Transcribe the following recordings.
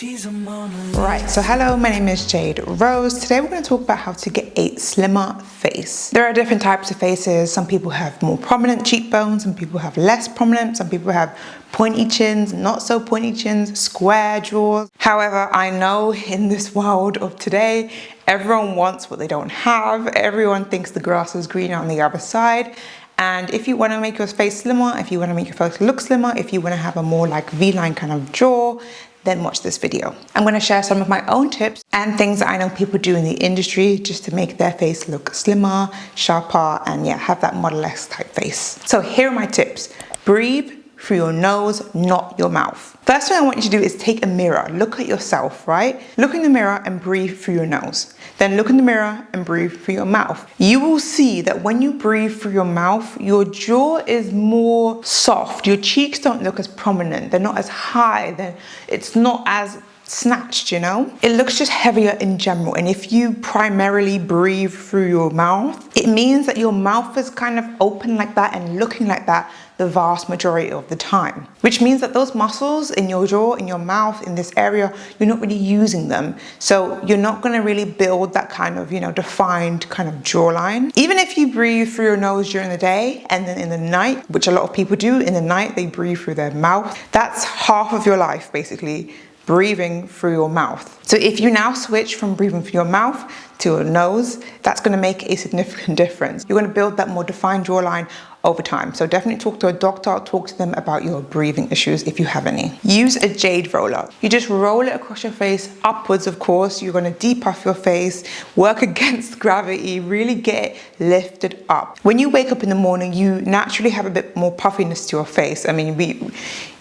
Right, so hello, my name is Jade Rose. Today we're going to talk about how to get a slimmer face. There are different types of faces. Some people have more prominent cheekbones, some people have less prominent, some people have pointy chins, not so pointy chins, square jaws. However, I know in this world of today, everyone wants what they don't have. Everyone thinks the grass is greener on the other side. And if you want to make your face slimmer, if you want to make your face look slimmer, if you want to have a more like V-line kind of jaw, then watch this video. I'm going to share some of my own tips and things that I know people do in the industry just to make their face look slimmer, sharper, and yeah, have that Model S type face. So here are my tips. Breathe through your nose, not your mouth. First thing I want you to do is take a mirror, look at yourself, right? Look in the mirror and breathe through your nose. Then look in the mirror and breathe through your mouth. You will see that when you breathe through your mouth, your jaw is more soft. Your cheeks don't look as prominent. They're not as high. It's not as snatched, you know? It looks just heavier in general. And if you primarily breathe through your mouth, it means that your mouth is kind of open like that and looking like that the vast majority of the time, which means that those muscles in your jaw, in your mouth, in this area, you're not really using them. So you're not going to really build that kind of, defined kind of jawline. Even if you breathe through your nose during the day and then in the night, which a lot of people do, in the night they breathe through their mouth. That's half of your life, basically, breathing through your mouth. So if you now switch from breathing through your mouth to your nose, that's going to make a significant difference. You're going to build that more defined jawline over time. So definitely talk to a doctor, talk to them about your breathing issues if you have any. Use a jade roller. You just roll it across your face, upwards of course. You're going to depuff your face, work against gravity, really get it lifted up. When you wake up in the morning, you naturally have a bit more puffiness to your face. I mean,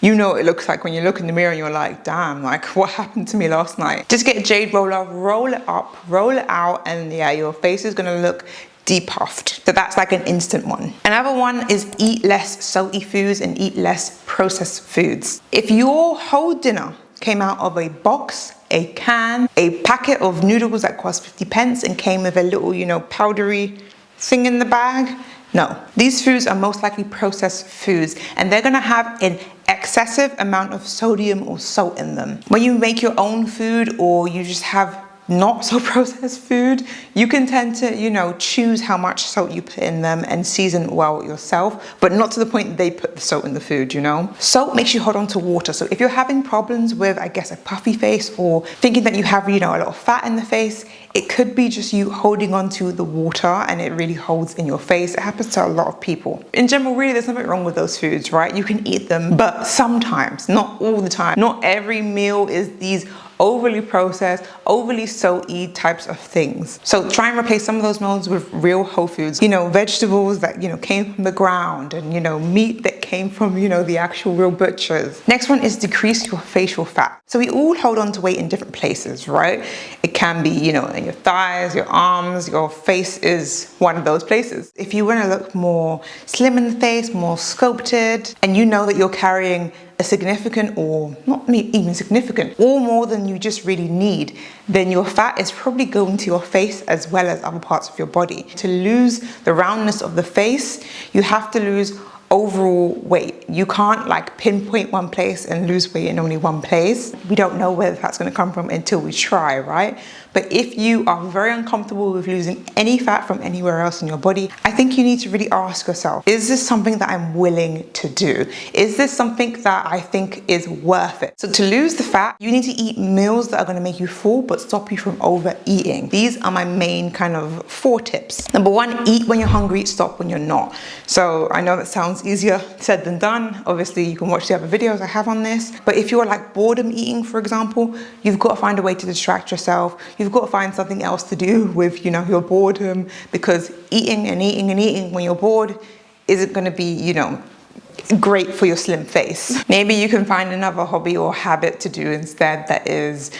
you know what it looks like when you look in the mirror and you're like, damn, like what happened to me last night? Just get a jade roller, roll it up, roll it out, and yeah, your face is going to look depuffed. So that's like an instant one. Another one is eat less salty foods and eat less processed foods. If your whole dinner came out of a box, a can, a packet of noodles that cost 50 pence and came with a little, powdery thing in the bag, no. These foods are most likely processed foods and they're gonna have an excessive amount of sodium or salt in them. When you make your own food or you just have not so processed food, you can tend to, choose how much salt you put in them and season well yourself, but not to the point that they put the salt in the food, Salt makes you hold on to water. So if you're having problems with, I guess, a puffy face or thinking that you have, a lot of fat in the face, it could be just you holding on to the water and it really holds in your face. It happens to a lot of people. In general, really, there's nothing wrong with those foods, right? You can eat them, but sometimes, not all the time. Not every meal is these overly processed, overly salty types of things. So try and replace some of those meals with real whole foods, vegetables that, came from the ground and, meat that came from, the actual real butchers. Next one is decrease your facial fat. So we all hold on to weight in different places, right? It can be, in your thighs, your arms, your face is one of those places. If you want to look more slim in the face, more sculpted, and you know that you're carrying a significant or not even significant or more than you just really need, then your fat is probably going to your face as well as other parts of your body. To lose the roundness of the face, you have to lose overall weight. You can't pinpoint one place and lose weight in only one place. We don't know where that's going to come from until we try, right? But if you are very uncomfortable with losing any fat from anywhere else in your body, I think you need to really ask yourself, is this something that I'm willing to do? Is this something that I think is worth it? So to lose the fat, you need to eat meals that are going to make you full but stop you from overeating. These are my main kind of 4 tips. Number 1, eat when you're hungry, stop when you're not. So I know that sounds easier said than done. Obviously, you can watch the other videos I have on this. But if you're boredom eating, for example, you've got to find a way to distract yourself. You've got to find something else to do with, your boredom, because eating and eating and eating when you're bored isn't going to be, great for your slim face. Maybe you can find another hobby or habit to do instead that is,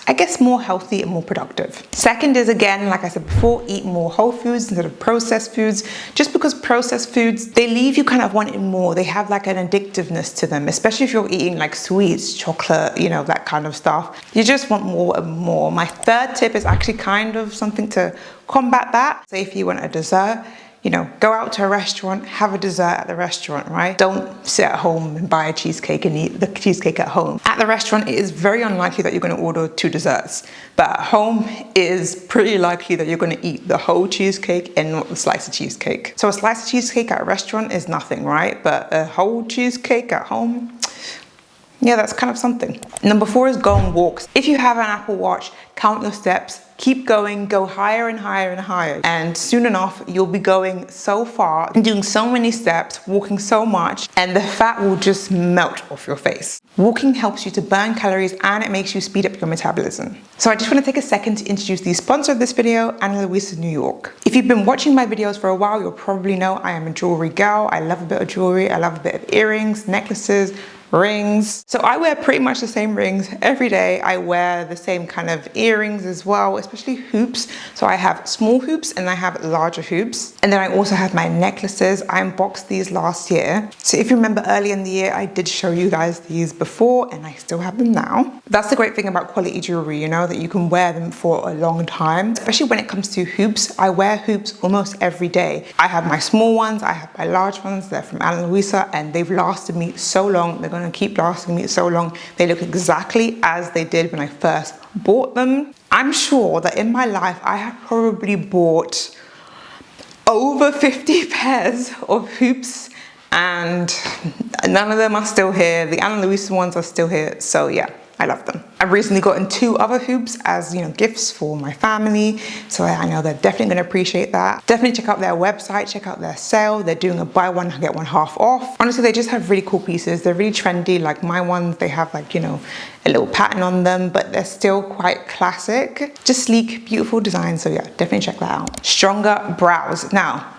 I guess, more healthy and more productive. Second is, again, like I said before, eat more whole foods instead of processed foods. Just because processed foods, they leave you kind of wanting more. They have an addictiveness to them, especially if you're eating sweets, chocolate, that kind of stuff. You just want more and more. My third tip is actually kind of something to combat that. So if you want a dessert, you know, go out to a restaurant, have a dessert at the restaurant, right? Don't sit at home and buy a cheesecake and eat the cheesecake at home. At the restaurant, it is very unlikely that you're going to order 2 desserts. But at home, it is pretty likely that you're going to eat the whole cheesecake and not the slice of cheesecake. So a slice of cheesecake at a restaurant is nothing, right? But a whole cheesecake at home, yeah, that's kind of something. Number 4 is go on walks. If you have an Apple Watch, count your steps, keep going, go higher and higher and higher. And soon enough, you'll be going so far, doing so many steps, walking so much, and the fat will just melt off your face. Walking helps you to burn calories and it makes you speed up your metabolism. So I just want to take a second to introduce the sponsor of this video, Ana Luisa New York. If you've been watching my videos for a while, you'll probably know I am a jewelry girl. I love a bit of jewelry. I love a bit of earrings, necklaces, rings. So I wear pretty much the same rings every day. I wear the same kind of earrings as well, especially hoops. So I have small hoops and I have larger hoops. And then I also have my necklaces. I unboxed these last year. So if you remember earlier in the year, I did show you guys these before and I still have them now. That's the great thing about quality jewelry, you know, that you can wear them for a long time. Especially when it comes to hoops. I wear hoops almost every day. I have my small ones, I have my large ones. They're from Ana Luisa and they've lasted me so long. They're going to keep lasting me so long. They look exactly as they did when I first bought them. I'm sure that in my life I have probably bought over 50 pairs of hoops and none of them are still here. The Ana Luisa ones are still here, so yeah, I love them. I've recently gotten 2 other hoops as, you know, gifts for my family, so I know they're definitely going to appreciate that. Definitely check out their website, check out their sale. They're doing a buy one get one half off. Honestly, they just have really cool pieces. They're really trendy. Like my ones, they have like, you know, a little pattern on them, but they're still quite classic. Just sleek, beautiful design. So yeah, definitely check that out. Stronger brows. Now,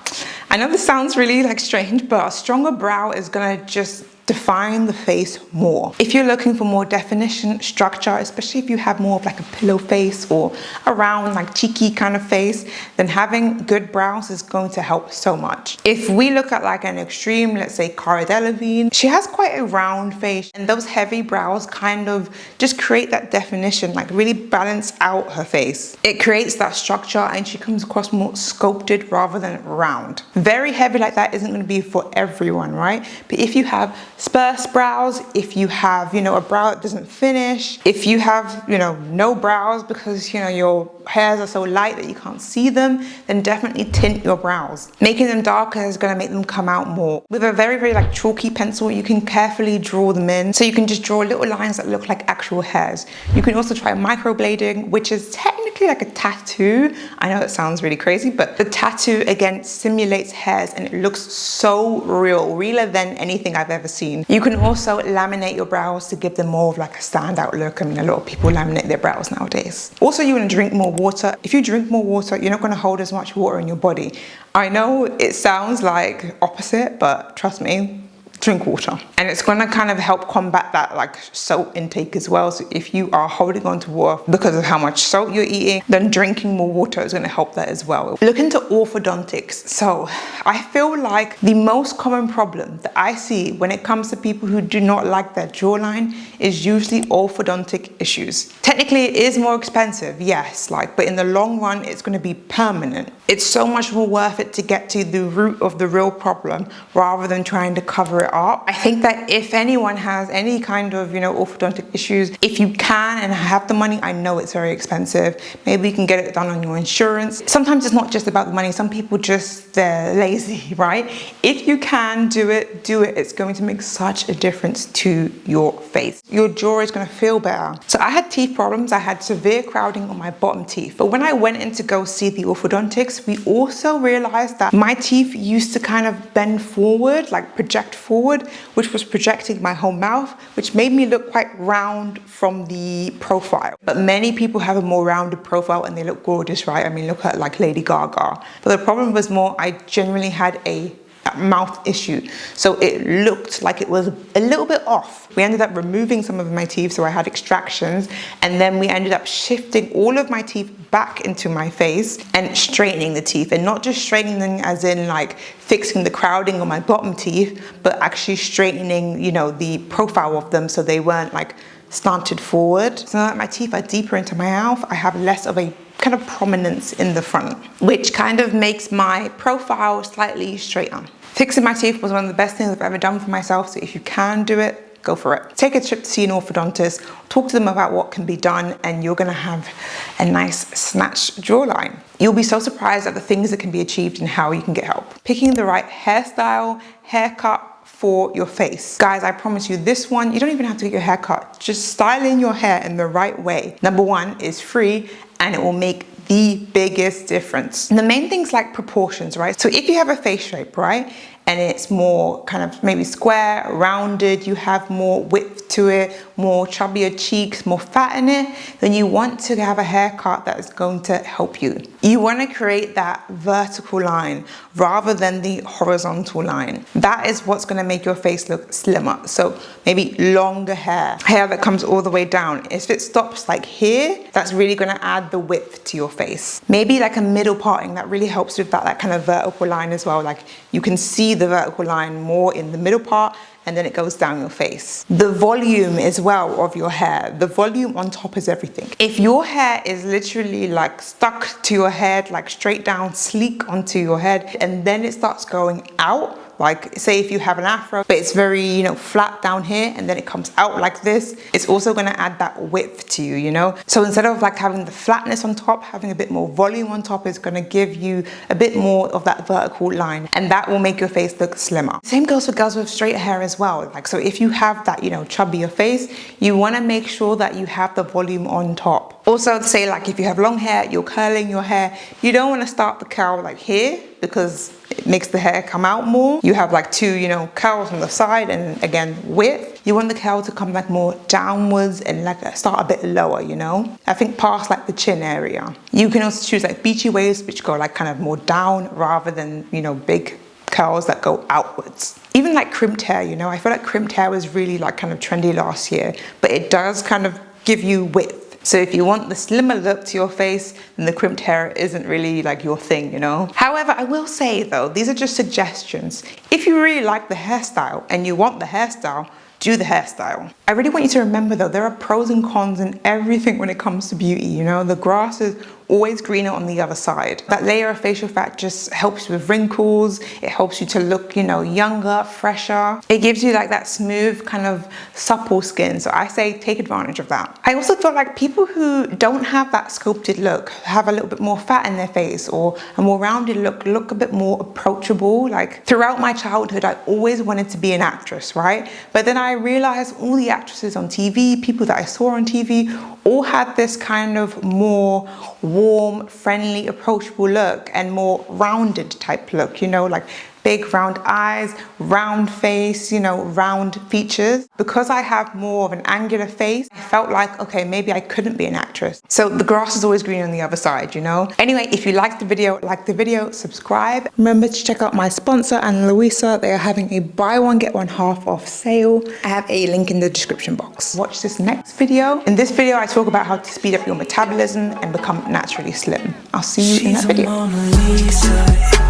I know this sounds really like strange, but a stronger brow is gonna just define the face more. If you're looking for more definition, structure, especially if you have more of like a pillow face or a round, like cheeky kind of face, then having good brows is going to help so much. If we look at like an extreme, let's say Cara Delevingne, she has quite a round face and those heavy brows kind of just create that definition, like really balance out her face. It creates that structure and she comes across more sculpted rather than round. Very heavy like that isn't going to be for everyone, right? But if you have sparse brows, if you have, you know, a brow that doesn't finish, if you have, you know, no brows because, you know, your hairs are so light that you can't see them, then definitely tint your brows. Making them darker is going to make them come out more. With a very, very like chalky pencil, you can carefully draw them in. So you can just draw little lines that look like actual hairs. You can also try microblading, which is technically like a tattoo. I know it sounds really crazy, but the tattoo again simulates hairs and it looks so real, realer than anything I've ever seen. You can also laminate your brows to give them more of like a standout look. I mean, a lot of people laminate their brows nowadays. Also, you want to drink more water. If you drink more water, you're not going to hold as much water in your body. I know it sounds like opposite, but trust me, drink water. And it's going to kind of help combat that like salt intake as well. So if you are holding on to water because of how much salt you're eating, then drinking more water is going to help that as well. Look into orthodontics. So I feel like the most common problem that I see when it comes to people who do not like their jawline is usually orthodontic issues. Technically it is more expensive, yes, like, but in the long run it's going to be permanent. It's so much more worth it to get to the root of the real problem rather than trying to cover it up. I think that if anyone has any kind of, you know, orthodontic issues, if you can and have the money, I know it's very expensive. Maybe you can get it done on your insurance. Sometimes it's not just about the money. Some people just, they're lazy, right? If you can do it, do it. It's going to make such a difference to your face. Your jaw is going to feel better. So I had teeth problems. I had severe crowding on my bottom teeth. But when I went in to go see the orthodontics, we also realized that my teeth used to kind of bend forward, like project forward, which was projecting my whole mouth, which made me look quite round from the profile. But many people have a more rounded profile and they look gorgeous, right? I mean, look at like Lady Gaga. But the problem was more, I generally had a mouth issue. So it looked like it was a little bit off. We ended up removing some of my teeth, so I had extractions, and then we ended up shifting all of my teeth back into my face and straightening the teeth, and not just straightening them as in like fixing the crowding on my bottom teeth, but actually straightening, you know, the profile of them so they weren't like slanted forward. So now that my teeth are deeper into my mouth, I have less of a kind kind of prominence in the front, which kind of makes my profile slightly straighter. Fixing my teeth was one of the best things I've ever done for myself, so if you can do it, go for it. Take a trip to see an orthodontist, talk to them about what can be done, and you're gonna have a nice snatched jawline. You'll be so surprised at the things that can be achieved and how you can get help. Picking the right hairstyle, haircut for your face. Guys, I promise you this one, you don't even have to get your hair cut. Just styling your hair in the right way. Number one, is free and it will make the biggest difference. And the main thing's like proportions, right? So if you have a face shape, right, and it's more kind of maybe square, rounded, you have more width to it, more chubbier cheeks, more fat in it, then you want to have a haircut that is going to help you. You want to create that vertical line rather than the horizontal line. That is what's going to make your face look slimmer. So maybe longer hair that comes all the way down. If it stops like here, that's really going to add the width to your face. Maybe like a middle parting that really helps with that kind of vertical line as well. Like you can see the vertical line more in the middle part, and then it goes down your face. The volume as well of your hair, the volume on top is everything. If your hair is literally like stuck to your head, like straight down, sleek onto your head, and then it starts going out, like say if you have an afro, but it's very, you know, flat down here and then it comes out like this, it's also gonna add that width to you, you know? So instead of like having the flatness on top, having a bit more volume on top is gonna give you a bit more of that vertical line, and that will make your face look slimmer. Same goes for girls with straight hair as well. Like, so if you have that, you know, chubbier face, you wanna make sure that you have the volume on top. Also, say like if you have long hair, you're curling your hair, you don't wanna start the curl like here because it makes the hair come out more. You have like two, you know, curls on the side and again, width. You want the curl to come like more downwards and like start a bit lower, you know? I think past like the chin area. You can also choose like beachy waves, which go like kind of more down rather than, you know, big curls that go outwards. Even like crimped hair, you know, I feel like crimped hair was really like kind of trendy last year, but it does kind of give you width. So if you want the slimmer look to your face, then the crimped hair isn't really like your thing, you know? However, I will say though, these are just suggestions. If you really like the hairstyle and you want the hairstyle, do the hairstyle. I really want you to remember though, there are pros and cons in everything when it comes to beauty, you know? The grass is always greener on the other side. That layer of facial fat just helps with wrinkles. It helps you to look, you know, younger, fresher. It gives you like that smooth kind of supple skin. So I say take advantage of that. I also feel like people who don't have that sculpted look, have a little bit more fat in their face or a more rounded look a bit more approachable. Like throughout my childhood, I always wanted to be an actress, right? But then I realized all the actresses on TV, people that I saw on TV, all had this kind of more warm, friendly, approachable look and more rounded type look, you know, like big round eyes, round face, you know, round features. Because I have more of an angular face, I felt like, okay, maybe I couldn't be an actress. So the grass is always green on the other side, you know? Anyway, if you liked the video, like the video, subscribe. Remember to check out my sponsor, Anna Luisa. They are having a buy one, get one half off sale. I have a link in the description box. Watch this next video. In this video, I talk about how to speed up your metabolism and become naturally slim. I'll see you in that video.